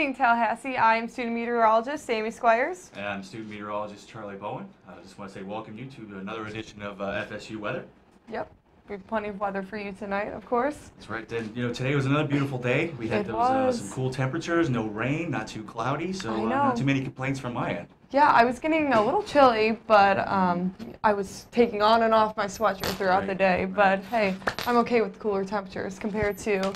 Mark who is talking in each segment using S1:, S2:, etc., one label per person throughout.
S1: evening, Tallahassee. I'm student meteorologist Amy Squires.
S2: And I'm student meteorologist Charlie Bowen. I just want to say welcome you to another edition of FSU Weather.
S1: Yep, we have plenty of weather for you tonight, of course.
S2: That's right. And, today was another beautiful day. We had some cool temperatures, no rain, not too cloudy, so not too many complaints from my end.
S1: Yeah, I was getting a little chilly, but I was taking on and off my sweatshirt throughout the day. But hey, I'm okay with cooler temperatures compared to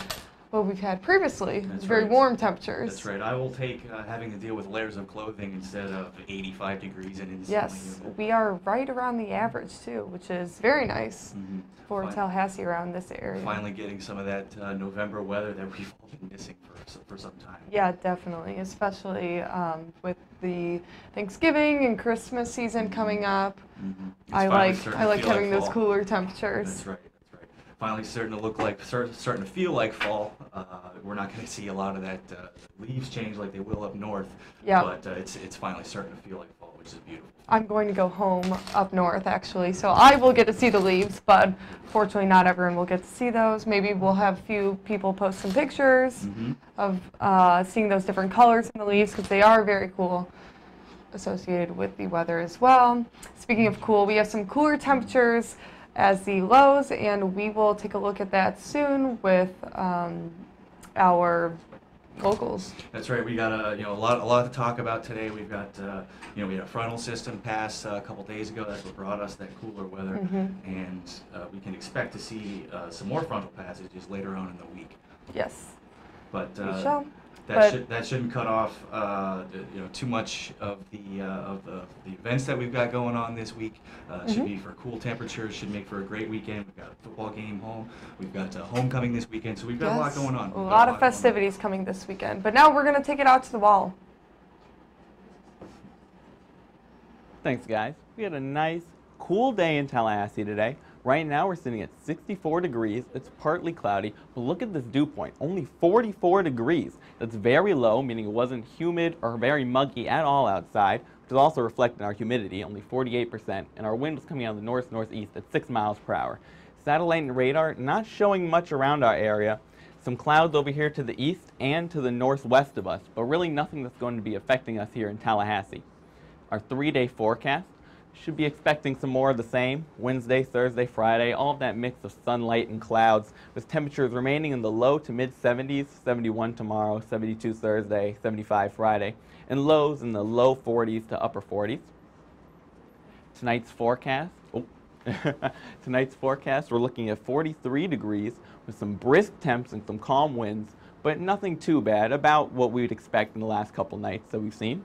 S1: what we've had previously. It's very warm temperatures.
S2: That's right. I will take having to deal with layers of clothing instead of 85 degrees and instantly.
S1: Yes, we are right around the average too, which is very nice for Tallahassee around this area.
S2: Finally getting some of that November weather that we've all been missing for some time.
S1: Yeah, definitely, especially with the Thanksgiving and Christmas season coming up. I like having those cooler temperatures.
S2: That's right. Finally starting to feel like fall. We're not going to see a lot of that leaves change like they will up north.
S1: Yeah.
S2: But it's finally starting to feel like fall, which is beautiful.
S1: I'm going to go home up north actually, so I will get to see the leaves, but fortunately not everyone will get to see those. Maybe we'll have a few people post some pictures of seeing those different colors in the leaves because they are very cool, associated with the weather as well. Speaking of cool, we have some cooler temperatures as the lows, and we will take a look at that soon with our locals.
S2: That's right. We got a lot to talk about today. We've got we had a frontal system pass a couple days ago. That's what brought us that cooler weather, and we can expect to see some more frontal passages later on in the week.
S1: Yes.
S2: But
S1: we shall.
S2: that shouldn't cut off too much of the events that we've got going on this week. Should be for cool temperatures. Should make for a great weekend. We've got a football game home. We've got homecoming this weekend. So we've got a lot going on.
S1: A lot of festivities coming this weekend. But now we're going to take it out to the wall.
S3: Thanks, guys. We had a nice, cool day in Tallahassee today. Right now we're sitting at 64 degrees. It's partly cloudy, but look at this dew point, only 44 degrees. That's very low, meaning it wasn't humid or very muggy at all outside, which is also reflected in our humidity, only 48%, and our wind was coming out of the north-northeast at 6 miles per hour. Satellite and radar not showing much around our area. Some clouds over here to the east and to the northwest of us, but really nothing that's going to be affecting us here in Tallahassee. Our 3-day forecast. Should be expecting some more of the same. Wednesday, Thursday, Friday, all of that mix of sunlight and clouds with temperatures remaining in the low to mid 70s, 71 tomorrow, 72 Thursday, 75 Friday, and lows in the low 40s to upper 40s. Tonight's forecast, we're looking at 43 degrees with some brisk temps and some calm winds, but nothing too bad, about what we would expect in the last couple nights that we've seen.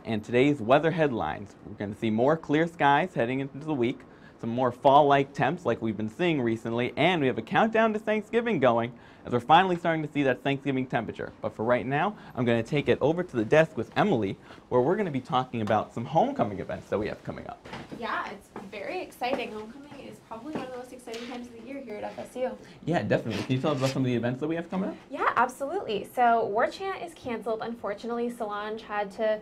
S3: And today's weather headlines. We're going to see more clear skies heading into the week, some more fall-like temps like we've been seeing recently, and we have a countdown to Thanksgiving going as we're finally starting to see that Thanksgiving temperature. But for right now, I'm going to take it over to the desk with Emily, where we're going to be talking about some homecoming events that we have coming up.
S4: Yeah, it's very exciting. Homecoming is probably one of the most exciting times of the year here at FSU.
S3: Yeah, definitely. Can you tell us about some of the events that we have coming up?
S4: Yeah, absolutely. So War Chant is canceled. Unfortunately, Solange had to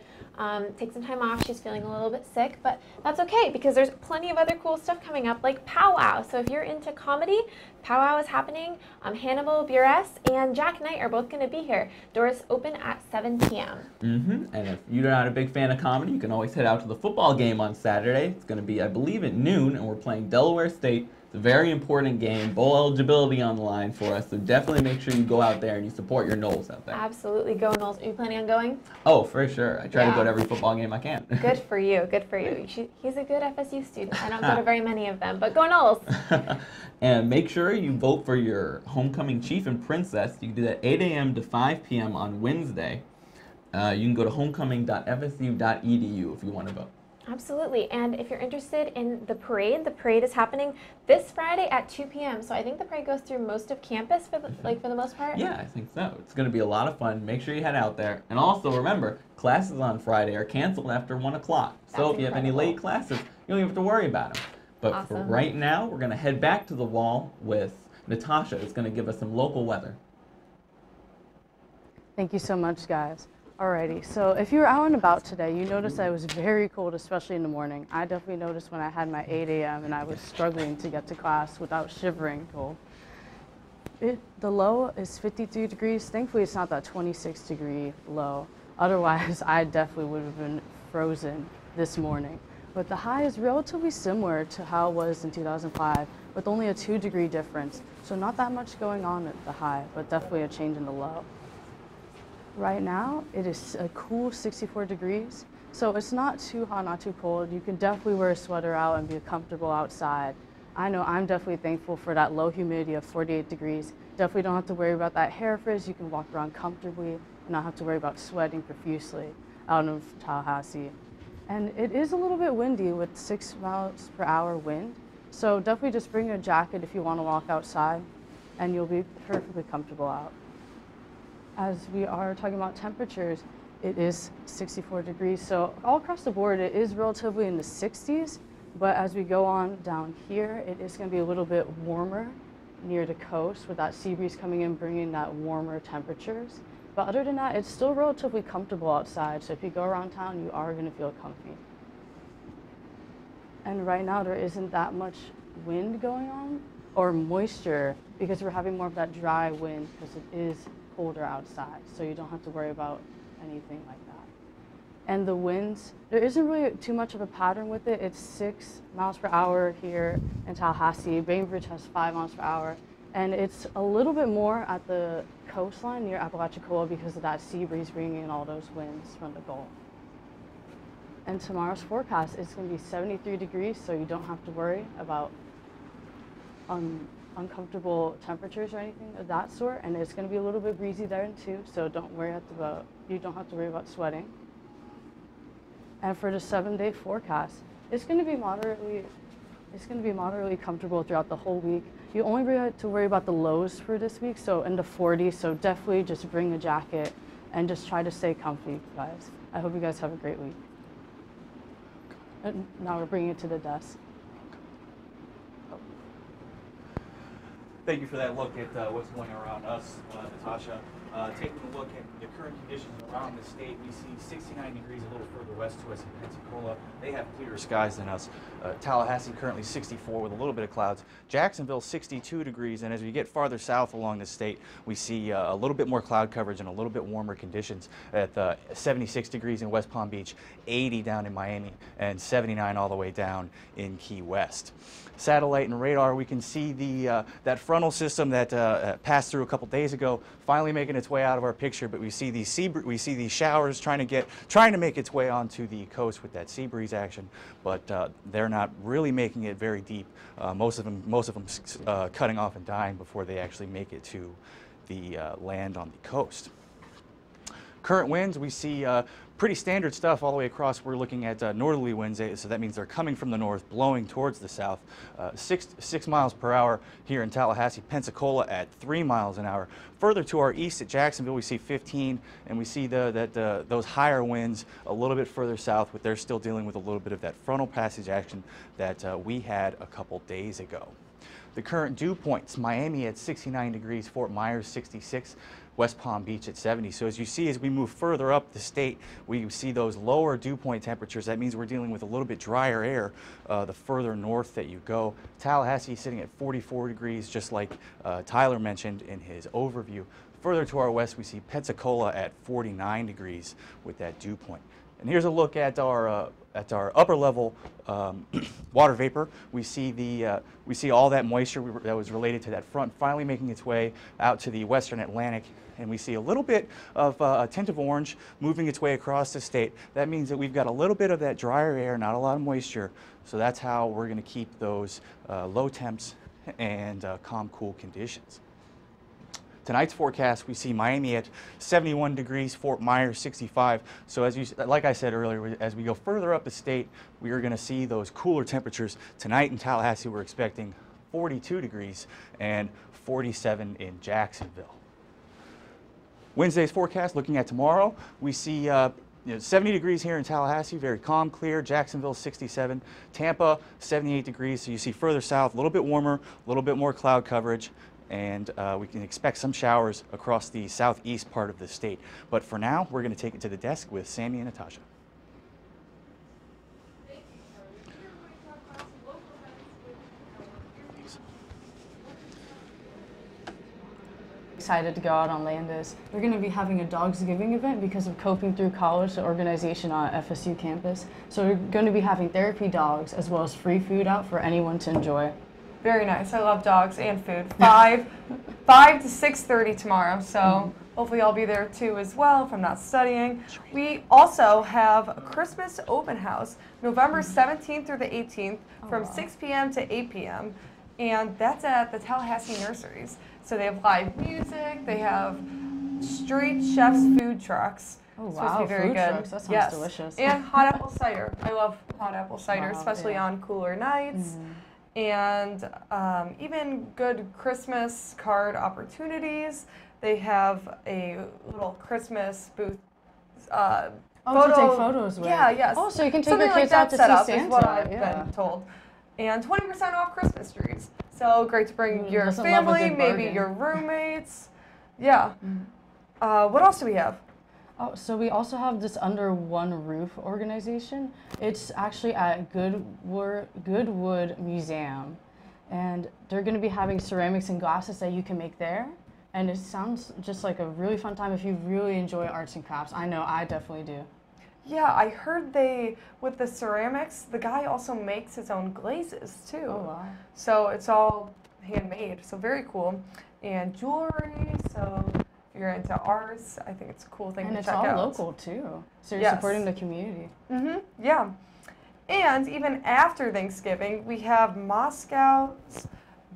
S4: take some time off. She's feeling a little bit sick, but that's okay because there's plenty of other cool stuff coming up like Powwow. So if you're into comedy, Powwow is happening. Hannibal Buress and Jack Knight are both going to be here. Doors open at 7 p.m.
S3: And if you're not a big fan of comedy, you can always head out to the football game on Saturday. It's going to be, I believe, at noon, and we're playing Delaware State. It's a very important game, bowl eligibility on the line for us, so definitely make sure you go out there and you support your Knowles out there.
S4: Absolutely. Go Knowles. Are you planning on going?
S3: Oh, for sure. I try to go to every football game I can.
S4: Good for you. Good for you. He's a good FSU student. I don't go to very many of them, but go Knowles.
S3: And make sure you vote for your homecoming chief and princess. You can do that 8 a.m. to 5 p.m. on Wednesday. You can go to homecoming.fsu.edu if you want to vote.
S4: Absolutely, and if you're interested in the parade is happening this Friday at 2 p.m. So I think the parade goes through most of campus for the most part.
S3: Yeah, I think so. It's going to be a lot of fun. Make sure you head out there. And also remember, classes on Friday are canceled after 1 o'clock. So if you have any late classes, you don't even have to worry about them. But for right now, we're going to head back to the wall with Natasha, who's going to give us some local weather.
S5: Thank you so much, guys. Alrighty, so if you were out and about today, you noticed that it was very cold, especially in the morning. I definitely noticed when I had my 8 a.m. and I was struggling to get to class without shivering cold. The low is 53 degrees. Thankfully, it's not that 26-degree low. Otherwise, I definitely would have been frozen this morning. But the high is relatively similar to how it was in 2005, with only a 2-degree difference. So not that much going on at the high, but definitely a change in the low. Right now, it is a cool 64 degrees. So it's not too hot, not too cold. You can definitely wear a sweater out and be comfortable outside. I know I'm definitely thankful for that low humidity of 48 degrees. Definitely don't have to worry about that hair frizz. You can walk around comfortably and not have to worry about sweating profusely out of Tallahassee. And it is a little bit windy with 6 miles per hour wind. So definitely just bring a jacket if you want to walk outside and you'll be perfectly comfortable out. As we are talking about temperatures, it is 64 degrees. So all across the board, it is relatively in the 60s. But as we go on down here, it is going to be a little bit warmer near the coast with that sea breeze coming in, bringing that warmer temperatures. But other than that, it's still relatively comfortable outside. So if you go around town, you are going to feel comfy. And right now, there isn't that much wind going on or moisture because we're having more of that dry wind because it is colder outside. So you don't have to worry about anything like that. And the winds, there isn't really too much of a pattern with it. It's 6 miles per hour here in Tallahassee. Bainbridge has 5 miles per hour. And it's a little bit more at the coastline near Apalachicola because of that sea breeze bringing in all those winds from the Gulf. And tomorrow's forecast is going to be 73 degrees, so you don't have to worry about uncomfortable temperatures or anything of that sort. And it's going to be a little bit breezy there too, so you don't have to worry about sweating. And for the 7-day forecast, it's going to be moderately comfortable throughout the whole week. You only really have to worry about the lows for this week, so in the 40s, so definitely just bring a jacket and just try to stay comfy, guys. I hope you guys have a great week. And now we're bringing it to the desk.
S2: Thank you for that look at what's going around us, Natasha. Taking a look at the current conditions around the state, we see 69 degrees a little further west to us in Pensacola. They have clearer skies than us. Tallahassee currently 64 with a little bit of clouds. Jacksonville 62 degrees, and as we get farther south along the state, we see a little bit more cloud coverage and a little bit warmer conditions at 76 degrees in West Palm Beach, 80 down in Miami, and 79 all the way down in Key West. Satellite and radar, we can see that frontal system that passed through a couple days ago finally making its way out of our picture, but we see these showers trying to make its way onto the coast with that sea breeze action, but they're not really making it very deep. Most of them cutting off and dying before they actually make it to the land on the coast. Current winds, we see pretty standard stuff all the way across. We're looking at northerly winds, so that means they're coming from the north, blowing towards the south. 6 miles per hour here in Tallahassee, Pensacola at 3 miles an hour. Further to our east at Jacksonville, we see 15, and we see those higher winds a little bit further south, but they're still dealing with a little bit of that frontal passage action that we had a couple days ago. The current dew points, Miami at 69 degrees, Fort Myers 66, West Palm Beach at 70. So as you see, as we move further up the state, we see those lower dew point temperatures. That means we're dealing with a little bit drier air the further north that you go. Tallahassee sitting at 44 degrees, just like Tyler mentioned in his overview. Further to our west, we see Pensacola at 49 degrees with that dew point. And here's a look at our upper level water vapor. We see all that moisture that was related to that front finally making its way out to the western Atlantic, and we see a little bit of a tint of orange moving its way across the state. That means that we've got a little bit of that drier air, not a lot of moisture. So that's how we're going to keep those low temps and calm, cool conditions. Tonight's forecast, we see Miami at 71 degrees, Fort Myers 65. So like I said earlier, as we go further up the state, we are going to see those cooler temperatures. Tonight in Tallahassee, we're expecting 42 degrees and 47 in Jacksonville. Wednesday's forecast, looking at tomorrow, we see 70 degrees here in Tallahassee, very calm, clear. Jacksonville 67, Tampa 78 degrees. So you see further south, a little bit warmer, a little bit more cloud coverage. And we can expect some showers across the southeast part of the state. But for now, we're going to take it to the desk with Sammy and Natasha.
S5: excited to go out on Landis. They're going to be having a Dogsgiving event because of Coping Through College, the organization on FSU campus. So we're going to be having therapy dogs as well as free food out for anyone to enjoy.
S1: Very nice. I love dogs and food. 5 to 6:30 tomorrow. So hopefully I'll be there too as well if I'm not studying. We also have a Christmas open house, November 17th through the 18th from 6 p.m. to 8 p.m. And that's at the Tallahassee Nurseries. So they have live music. They have street chefs food trucks.
S5: Oh,
S1: It's supposed to
S5: wow,
S1: be very
S5: food
S1: good.
S5: trucks. That sounds
S1: Yes.
S5: delicious.
S1: And hot apple cider. I love hot apple cider,
S5: Wow,
S1: especially
S5: yeah.
S1: on cooler nights. And even good Christmas card opportunities. They have a little Christmas booth.
S5: To take photos with.
S1: Yeah, yes.
S5: Oh, so you can take
S1: Something
S5: your
S1: like
S5: kids out
S1: that
S5: to
S1: set
S5: see
S1: up
S5: Santa.
S1: is what I've
S5: Yeah.
S1: been told. And 20% off Christmas trees. So great to bring your
S5: doesn't love a
S1: family,
S5: good
S1: maybe
S5: bargain.
S1: your roommates. Yeah. What else do we have?
S5: Oh, so we also have this Under One Roof organization. It's actually at Goodwood Museum. And they're going to be having ceramics and glasses that you can make there. And it sounds just like a really fun time if you really enjoy arts and crafts. I know I definitely do.
S1: Yeah, I heard with the ceramics, the guy also makes his own glazes too.
S5: Oh, wow.
S1: So it's all handmade, so very cool. And jewelry, so if you're into arts, I think it's a cool thing
S5: And
S1: to
S5: it's
S1: check
S5: all
S1: out.
S5: local too. So you're
S1: Yes.
S5: supporting the community.
S1: Yeah. And even after Thanksgiving, we have Moscow's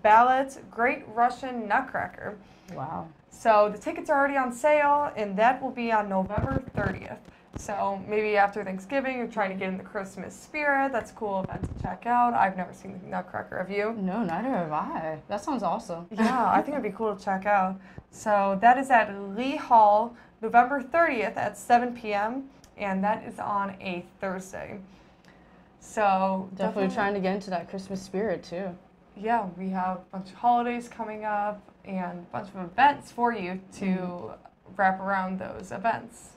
S1: Ballet's Great Russian Nutcracker.
S5: Wow.
S1: So the tickets are already on sale, and that will be on November 30th. So maybe after Thanksgiving, you're trying to get in the Christmas spirit. That's a cool event to check out. I've never seen the Nutcracker. Have you?
S5: No, neither have I. That sounds awesome.
S1: Yeah, I think it'd be cool to check out. So that is at Lee Hall, November 30th at 7 p.m., and that is on a Thursday. So
S5: Definitely trying to get into that Christmas spirit too.
S1: Yeah, we have a bunch of holidays coming up and a bunch of events for you to wrap around those events,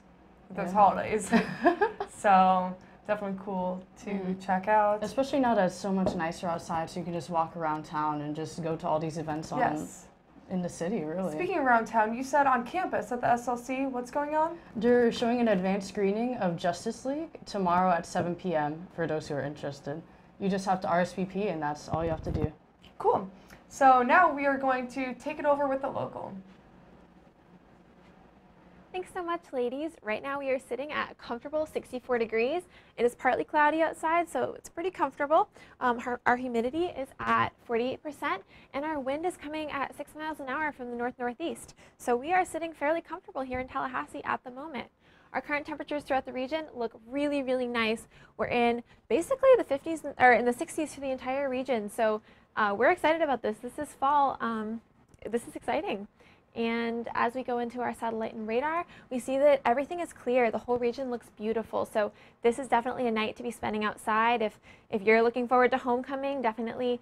S1: those holidays. So definitely cool to check out.
S5: Especially now that it's so much nicer outside, so you can just walk around town and just go to all these events in the city, really.
S1: Speaking around town, you said on campus at the SLC, what's going on?
S5: They're showing an advanced screening of Justice League tomorrow at 7 p.m. for those who are interested. You just have to RSVP, and that's all you have to do.
S1: Cool. So now we are going to take it over with the local.
S4: Thanks so much, ladies. Right now we are sitting at a comfortable 64 degrees. It is partly cloudy outside, so it's pretty comfortable. Our humidity is at 48%, and our wind is coming at 6 miles an hour from the north-northeast. So we are sitting fairly comfortable here in Tallahassee at the moment. Our current temperatures throughout the region look really, really nice. We're in basically the 50s, or in the 60s for the entire region. So we're excited about this. This is fall. This is exciting. And as we go into our satellite and radar, we see that everything is clear. The whole region looks beautiful. So this is definitely a night to be spending outside. If you're looking forward to homecoming, definitely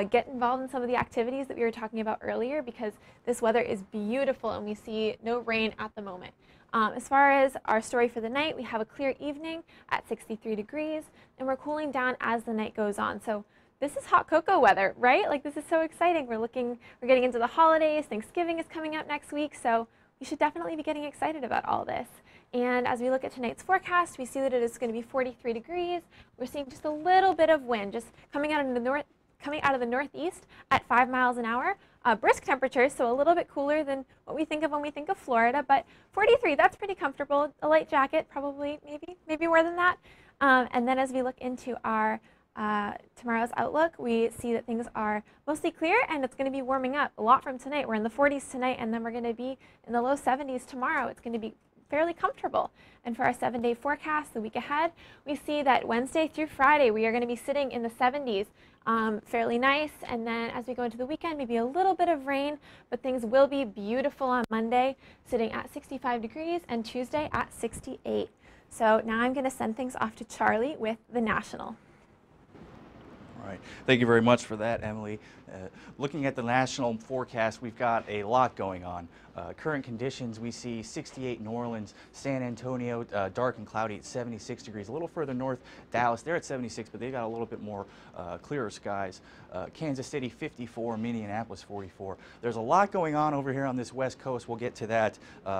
S4: get involved in some of the activities that we were talking about earlier, because this weather is beautiful and we see no rain at the moment. As far as our story for the night, we have a clear evening at 63 degrees, and we're cooling down as the night goes on. So this is hot cocoa weather, right? Like, this is so exciting. We're getting into the holidays. Thanksgiving is coming up next week, so we should definitely be getting excited about all this. And as we look at tonight's forecast, we see that it is going to be 43 degrees. We're seeing just a little bit of wind, just coming out of the northeast at 5 miles an hour. Brisk temperatures, so a little bit cooler than what we think of when we think of Florida, but 43, that's pretty comfortable. A light jacket, probably, maybe more than that. And then as we look into our tomorrow's outlook, we see that things are mostly clear, and it's going to be warming up a lot from tonight. We're in the 40s tonight, and then we're going to be in the low 70s tomorrow. It's going to be fairly comfortable. And for our 7-day forecast, the week ahead, we see that Wednesday through Friday, we are going to be sitting in the 70s, fairly nice. And then as we go into the weekend, maybe a little bit of rain, but things will be beautiful on Monday, sitting at 65 degrees, and Tuesday at 68. So now I'm going to send things off to Charlie with the National.
S6: All right. Thank you very much for that, Emily. Looking at the national forecast, we've got a lot going on. Current conditions, we see 68 New Orleans, San Antonio, dark and cloudy at 76 degrees. A little further north, Dallas, they're at 76, but they got a little bit more clearer skies. Kansas City, 54, Minneapolis, 44. There's a lot going on over here on this west coast. We'll get to that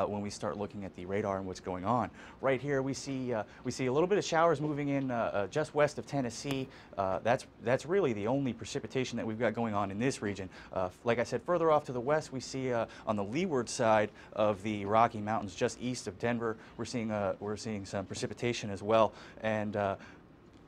S6: when we start looking at the radar and what's going on. Right here, we see a little bit of showers moving in just west of Tennessee. That's really the only precipitation that we've got going on in this region. Like I said, further off to the west, we see on the leeward side of the Rocky Mountains, just east of Denver, we're seeing some precipitation as well. And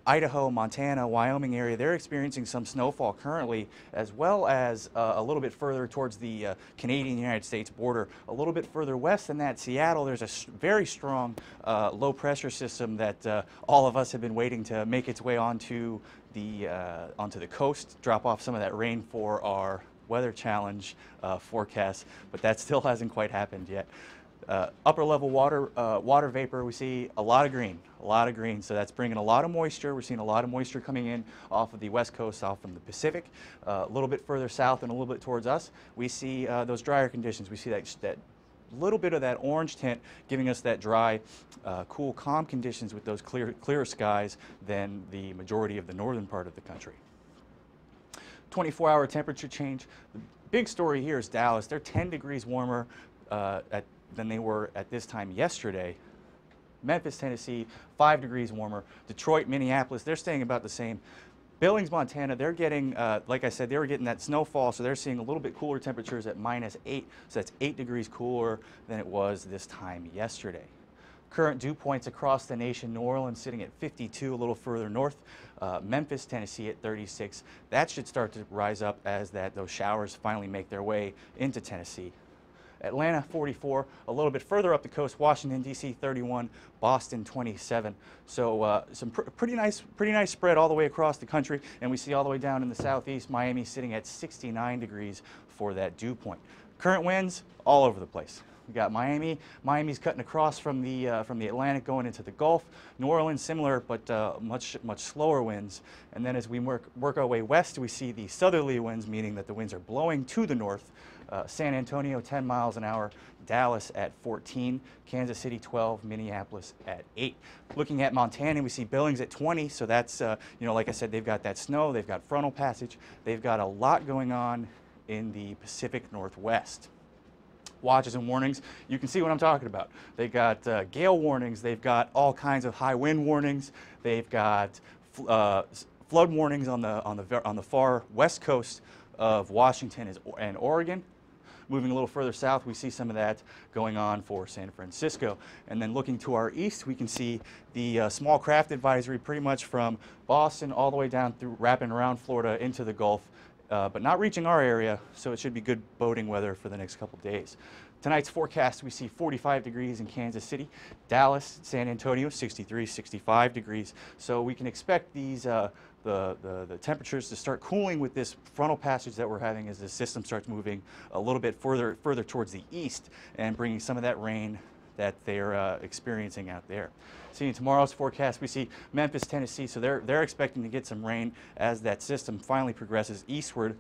S6: Idaho, Montana, Wyoming area, they're experiencing some snowfall currently, as well as a little bit further towards the Canadian-United States border. A little bit further west than that, Seattle, there's a very strong low pressure system that all of us have been waiting to make its way onto the coast, drop off some of that rain for our weather challenge forecast, but that still hasn't quite happened yet. Upper level water vapor, we see a lot of green, so that's bringing a lot of moisture. We're seeing a lot of moisture coming in off of the west coast, off from the Pacific. A little bit further south and a little bit towards us, we see those drier conditions. We see that little bit of that orange tint giving us that dry, cool, calm conditions with those clearer skies than the majority of the northern part of the country. 24-hour temperature change. The big story here is Dallas. They're 10 degrees warmer than they were at this time yesterday. Memphis, Tennessee, 5 degrees warmer. Detroit, Minneapolis, they're staying about the same. Billings, Montana, they're getting, like I said, they were getting that snowfall, so they're seeing a little bit cooler temperatures at -8, so that's 8 degrees cooler than it was this time yesterday. Current dew points across the nation, New Orleans sitting at 52, a little further north. Memphis, Tennessee at 36. That should start to rise up as those showers finally make their way into Tennessee. Atlanta, 44, a little bit further up the coast, Washington, D.C., 31, Boston, 27. So some pretty nice spread all the way across the country, and we see all the way down in the southeast, Miami sitting at 69 degrees for that dew point. Current winds all over the place. We got Miami's cutting across from the Atlantic going into the Gulf. New Orleans similar, but much slower winds. And then as we work our way west, we see the southerly winds, meaning that the winds are blowing to the north. San Antonio 10 miles an hour, Dallas at 14, Kansas City 12, Minneapolis at 8. Looking at Montana, we see Billings at 20, so that's like I said, they've got that snow, they've got frontal passage, they've got a lot going on in the Pacific Northwest. Watches and warnings, you can see what I'm talking about. They've got gale warnings, they've got all kinds of high wind warnings, they've got flood warnings on the far west coast of Washington and Oregon. Moving a little further south, we see some of that going on for San Francisco. And then looking to our east, we can see the small craft advisory pretty much from Boston all the way down through, wrapping around Florida into the Gulf, but not reaching our area, so it should be good boating weather for the next couple days. Tonight's forecast, we see 45 degrees in Kansas City, Dallas, San Antonio, 63, 65 degrees. So we can expect these the temperatures to start cooling with this frontal passage that we're having as the system starts moving a little bit further towards the east and bringing some of that rain that they're experiencing out there. Seeing tomorrow's forecast, we see Memphis, Tennessee, so they're expecting to get some rain as that system finally progresses eastward,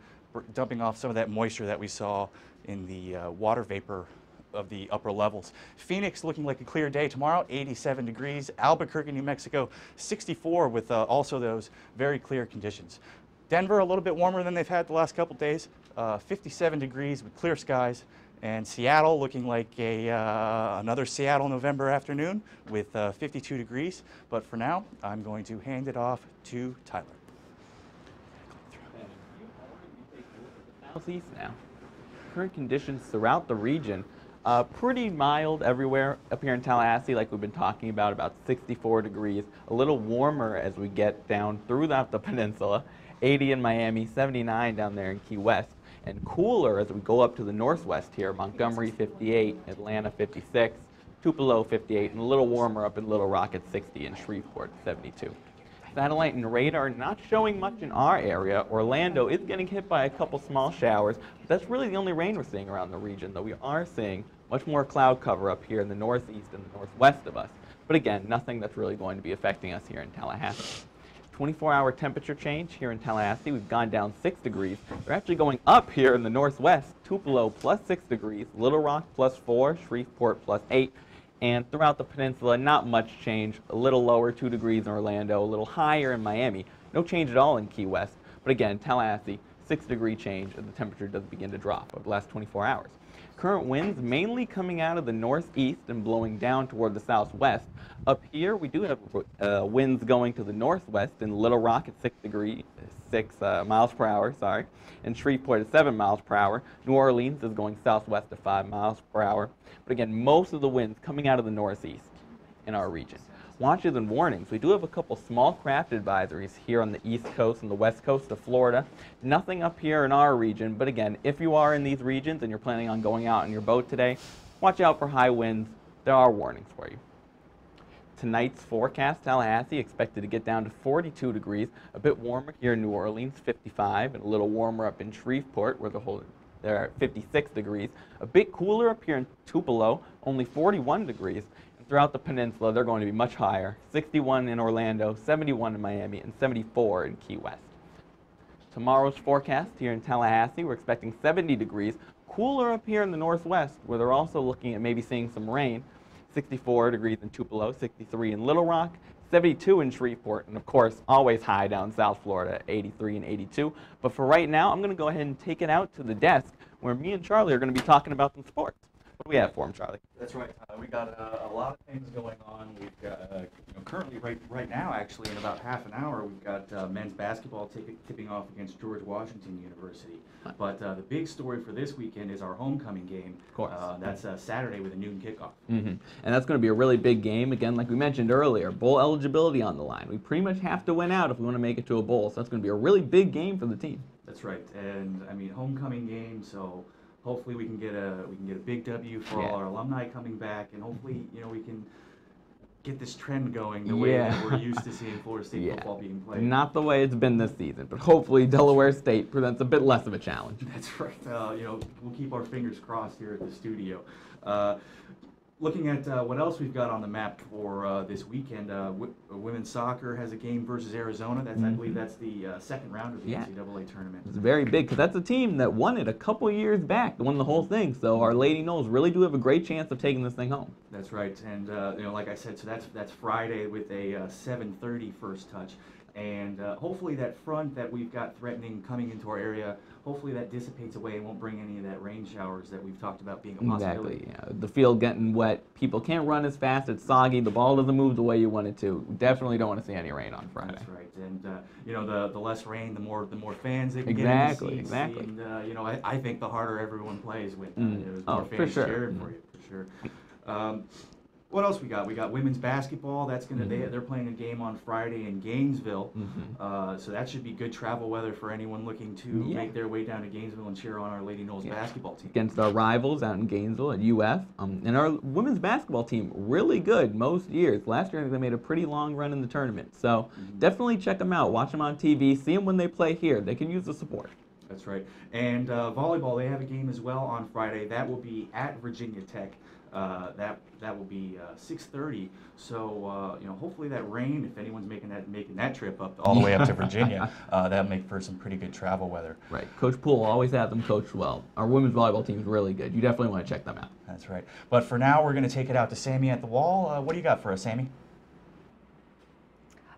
S6: dumping off some of that moisture that we saw in the water vapor of the upper levels. Phoenix looking like a clear day tomorrow, 87 degrees. Albuquerque, New Mexico, 64 with also those very clear conditions. Denver a little bit warmer than they've had the last couple days, 57 degrees with clear skies. And Seattle looking like another Seattle November afternoon with 52 degrees. But for now, I'm going to hand it off to Tyler.
S3: Southeast now. Current conditions throughout the region, pretty mild everywhere up here in Tallahassee, like we've been talking about 64 degrees. A little warmer as we get down throughout the peninsula. 80 in Miami, 79 down there in Key West. And cooler as we go up to the northwest here. Montgomery 58, Atlanta 56, Tupelo 58, and a little warmer up in Little Rock at 60, and Shreveport 72. Satellite and radar not showing much in our area. Orlando is getting hit by a couple small showers, but that's really the only rain we're seeing around the region, though we are seeing much more cloud cover up here in the northeast and the northwest of us. But again, nothing that's really going to be affecting us here in Tallahassee. 24-hour temperature change here in Tallahassee. We've gone down 6 degrees. We're actually going up here in the northwest. Tupelo plus 6 degrees, Little Rock plus 4, Shreveport plus 8. And throughout the peninsula, not much change. A little lower, 2 degrees in Orlando, a little higher in Miami. No change at all in Key West. But again, Tallahassee, 6-degree change as the temperature does begin to drop over the last 24 hours. Current winds mainly coming out of the northeast and blowing down toward the southwest. Up here, we do have winds going to the northwest in Little Rock at 6 miles per hour, and Shreveport at 7 miles per hour. New Orleans is going southwest at 5 miles per hour. But again, most of the winds coming out of the northeast in our region. Watches and warnings. We do have a couple small craft advisories here on the east coast and the west coast of Florida. Nothing up here in our region, but again, if you are in these regions and you're planning on going out in your boat today, watch out for high winds. There are warnings for you. Tonight's forecast, Tallahassee expected to get down to 42 degrees, a bit warmer here in New Orleans, 55, and a little warmer up in Shreveport, where they're at 56 degrees. A bit cooler up here in Tupelo, only 41 degrees. Throughout the peninsula, they're going to be much higher, 61 in Orlando, 71 in Miami, and 74 in Key West. Tomorrow's forecast here in Tallahassee, we're expecting 70 degrees, cooler up here in the northwest, where they're also looking at maybe seeing some rain, 64 degrees in Tupelo, 63 in Little Rock, 72 in Shreveport, and of course, always high down South Florida, 83 and 82. But for right now, I'm going to go ahead and take it out to the desk, where me and Charlie are going to be talking about some sports. What do we have for him, Charlie?
S6: That's right. We got a lot of things going on. We've got currently right now, actually, in about half an hour, we've got men's basketball tipping off against George Washington University. But the big story for this weekend is our homecoming game.
S3: Of course.
S6: That's Saturday with a noon kickoff.
S3: And that's going to be a really big game. Again, like we mentioned earlier, bowl eligibility on the line. We pretty much have to win out if we want to make it to a bowl. So that's going to be a really big game for the team.
S6: That's right. And I mean, homecoming game. So hopefully we can get a big W for all our alumni coming back, and hopefully we can get this trend going the way that we're used to seeing Florida State football being played.
S3: Not the way it's been this season, but hopefully Delaware State presents a bit less of a challenge.
S6: That's right. We'll keep our fingers crossed here at the studio. Looking at what else we've got on the map for this weekend, women's soccer has a game versus Arizona. That's I believe that's the second round of the NCAA tournament.
S3: It's very big because that's a team that won it a couple years back, won the whole thing. So our Lady Noles really do have a great chance of taking this thing home.
S6: That's right, and like I said, so that's Friday with a 7:30 first touch. And hopefully that front that we've got threatening coming into our area, hopefully that dissipates away and won't bring any of that rain showers that we've talked about being a possibility.
S3: Exactly. The field getting wet, people can't run as fast, it's soggy, the ball doesn't move the way you want it to. We definitely don't want to see any rain on Friday.
S6: That's right. And the less rain, the more fans they can get in the seats.
S3: Exactly.
S6: And I think the harder everyone plays when there's more fans cheering for you, for sure. What else we got? We got women's basketball. That's gonna they're playing a game on Friday in Gainesville. So that should be good travel weather for anyone looking to make their way down to Gainesville and cheer on our Lady Noles basketball team.
S3: Against our rivals out in Gainesville at UF. And our women's basketball team, really good most years. Last year they made a pretty long run in the tournament. So definitely check them out. Watch them on TV. See them when they play here. They can use the support.
S6: That's right. And volleyball, they have a game as well on Friday. That will be at Virginia Tech. That will be 6:30. So hopefully that rain, if anyone's making that trip up all the way up to Virginia, that'll make for some pretty good travel weather.
S3: Right. Coach Poole always has them coached well. Our women's volleyball team is really good. You definitely want to check them out.
S6: That's right. But for now, we're going to take it out to Sammy at the wall. What do you got for us, Sammy?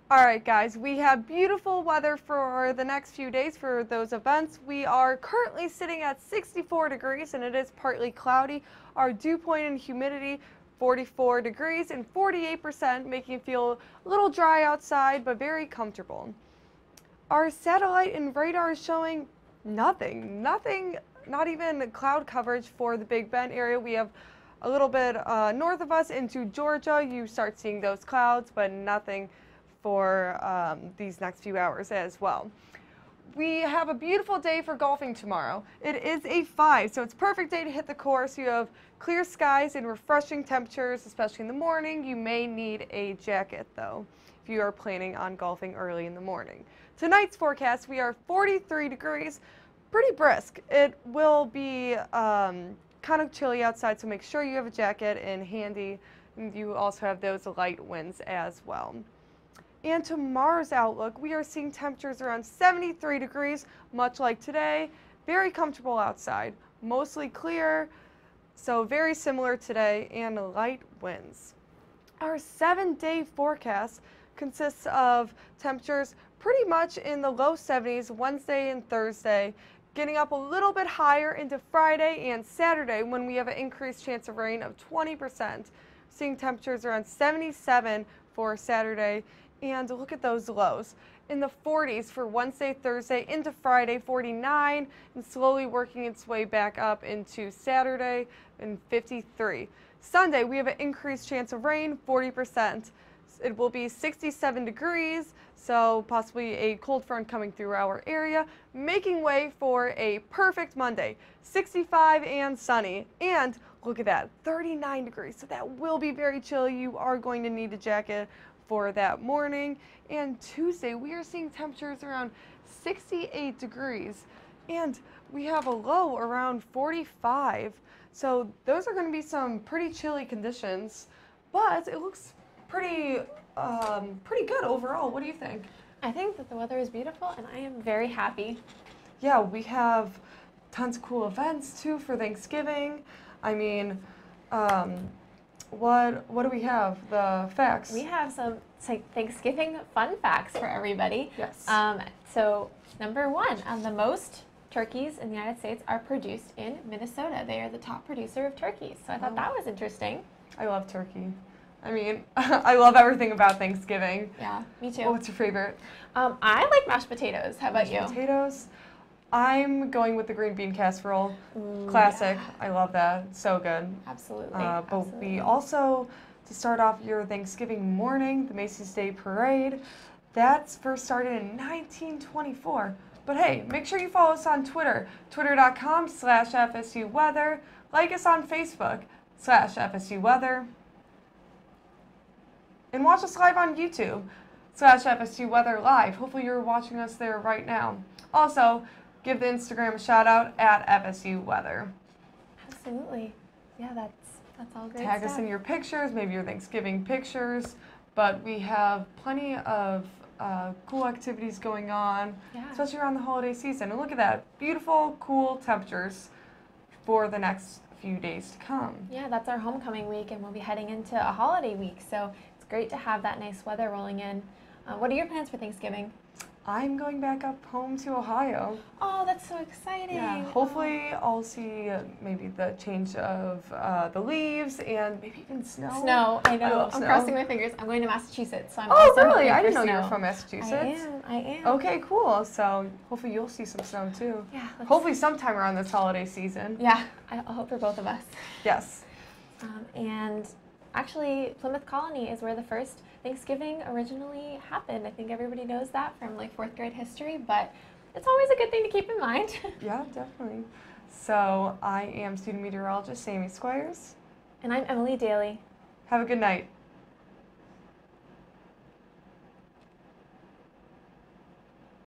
S1: All right, guys, we have beautiful weather for the next few days for those events. We are currently sitting at 64 degrees and it is partly cloudy. Our dew point and humidity 44 degrees and 48%, making it feel a little dry outside but very comfortable. Our satellite and radar is showing nothing, not even cloud coverage for the Big Bend area. We have a little bit north of us into Georgia. You start seeing those clouds, but nothing for these next few hours as well. We have a beautiful day for golfing tomorrow. It is a 5, so it's a perfect day to hit the course. You have clear skies and refreshing temperatures, especially in the morning. You may need a jacket, though, if you are planning on golfing early in the morning. Tonight's forecast, we are 43 degrees, pretty brisk. It will be kind of chilly outside, so make sure you have a jacket in handy. And you also have those light winds as well. And tomorrow's outlook, we are seeing temperatures around 73 degrees, much like today. Very comfortable outside, mostly clear, so very similar today, and light winds. Our 7-day forecast consists of temperatures pretty much in the low 70s Wednesday and Thursday, getting up a little bit higher into Friday and Saturday when we have an increased chance of rain of 20%. Seeing temperatures around 77 for Saturday, and look at those lows. In the 40s for Wednesday, Thursday, into Friday, 49, and slowly working its way back up into Saturday, and 53. Sunday, we have an increased chance of rain, 40%. It will be 67 degrees, so possibly a cold front coming through our area, making way for a perfect Monday, 65 and sunny. And look at that, 39 degrees, so that will be very chilly. You are going to need a jacket for that morning. And Tuesday, we are seeing temperatures around 68 degrees, and we have a low around 45. So those are going to be some pretty chilly conditions, but it looks pretty good overall. What do you think?
S4: I think that the weather is beautiful, and I am very happy.
S1: Yeah, we have tons of cool events too for Thanksgiving. I mean, what do we have? The facts.
S4: We have some Thanksgiving fun facts for everybody.
S1: Yes.
S4: So number one, the most turkeys in the United States are produced in Minnesota. They are the top producer of turkeys. So I thought that was interesting.
S1: I love turkey. I mean, I love everything about Thanksgiving.
S4: Yeah, me too.
S1: Well, what's your favorite?
S4: I like mashed potatoes. How about you?
S1: Potatoes. I'm going with the green bean casserole. Classic.
S4: Yeah.
S1: I love that. So good.
S4: Absolutely.
S1: But
S4: absolutely.
S1: we also, to start off your Thanksgiving morning, the Macy's Day Parade, that's first started in 1924. But hey, make sure you follow us on Twitter, twitter.com/FSU Weather. Like us on Facebook, /FSU Weather. And watch us live on YouTube, /FSU Weather Live. Hopefully you're watching us there right now. Also, give the Instagram a shout out at FSU Weather.
S4: Absolutely. Yeah, that's all great
S1: Tag
S4: stuff.
S1: us in your pictures, maybe your Thanksgiving pictures. But we have plenty of cool activities going on, especially around the holiday season. And look at that, beautiful, cool temperatures for the next few days to come.
S4: Yeah, that's our homecoming week, and we'll be heading into a holiday week. So it's great to have that nice weather rolling in. What are your plans for Thanksgiving?
S1: I'm going back up home to Ohio.
S4: Oh, that's so exciting.
S1: Yeah, hopefully I'll see maybe the change of the leaves and maybe even snow.
S4: Snow, I know. I'm
S1: snow.
S4: crossing my fingers. I'm going to Massachusetts, so I'm also
S1: really?
S4: hoping
S1: I
S4: for
S1: didn't know you
S4: snow.
S1: were from Massachusetts.
S4: I am.
S1: Okay, cool. So hopefully you'll see some snow too.
S4: Yeah.
S1: Hopefully sometime around this holiday season.
S4: Yeah, I hope for both of us.
S1: Yes.
S4: And actually, Plymouth Colony is where the first Thanksgiving originally happened. I think everybody knows that from like 4th grade history, but it's always a good thing to keep in mind.
S1: Yeah, definitely. So I am student meteorologist Sammy Squires.
S4: And I'm Emily Daly.
S1: Have a good night.